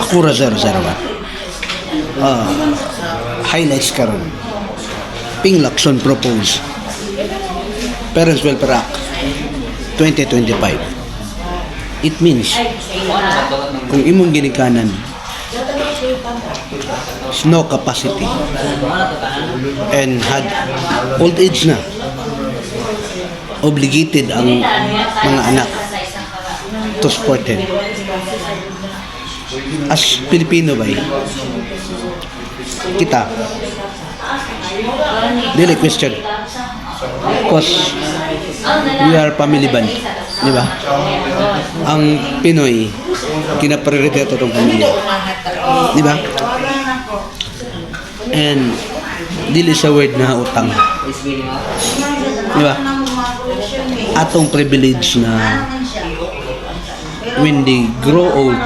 Akura 001. Highlights karon. Ping Lacson propose. Parents Welfare Act 2025. It means kung imong ginikanan no capacity and had old age na, obligated ang mga anak to support him. As Pilipino ba, kita dili question because we are family band, di ba? Ang Pinoy kinaprioriteto tong pamilya, di ba? And dili sa word na utang, di ba? Atong privilege na when they grow old,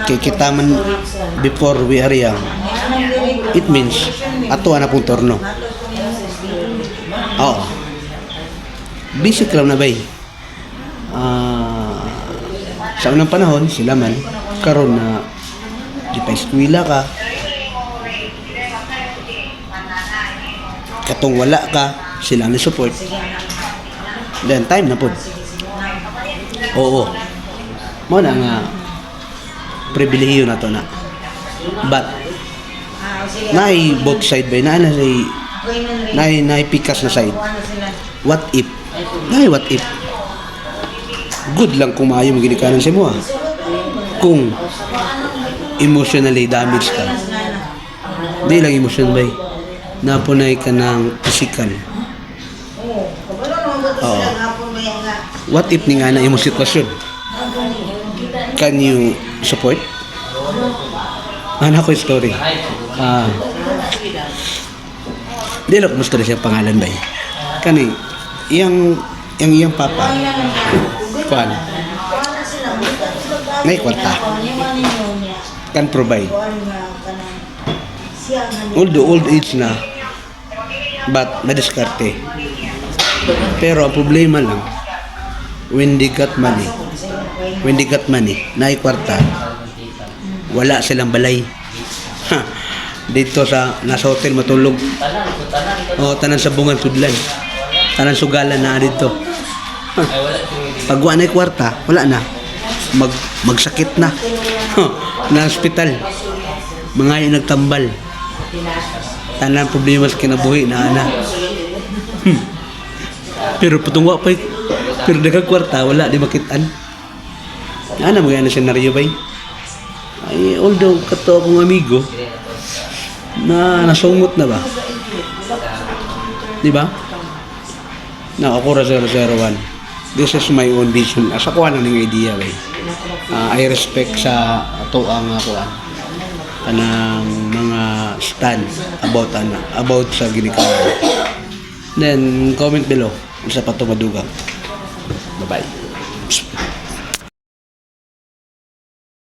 kay kita man before we are young, it means ato na pong torno. Oo. Basic lang na bay. Sa unang panahon, sila man, karon na di pa eskwela ka, katong wala ka, sila na support. Then time na po. Oo. Mo na nga pribilehiyo na to na. But naay both side ba na naay pikas na side. What if? Naay what if? Good lang kung maayo mo ginikanan sa mo. Kung emotionally damaged ka. Di lang emotion ba? Napunay ka ng physical. What if ni nga na imong sitwasyon? Can you support? Ano ko yung story? Di lang kumusta rin siya pangalan ba? Kani, iyang papa, kuan, ngay kwarta, can provide. Although old age na, but madiskarte. Pero ang problema lang, when they got money, nay kwarta, wala silang balay. Dito sa nasa hotel matulog. O tanan sa bungan tudlan. Tanan sugalan na dito. Pag wala na kwarta, wala na. Magsakit na. Na hospital. Mga yung nagtambal. Tanan problema sa kinabuhi na ana. Pero patungwa pa, pero dagang kwarta, wala di makitaan. Ano mga senaryo ba? Ay, although kato akong amigo na nasungot na ba? Di ba? Na Akura 001. This is my own vision. Asa ko ano ng idea ba? I respect sa ato ang kanang mga stand about sa ginikanan. Then comment below sa patumadugang. Bye-bye.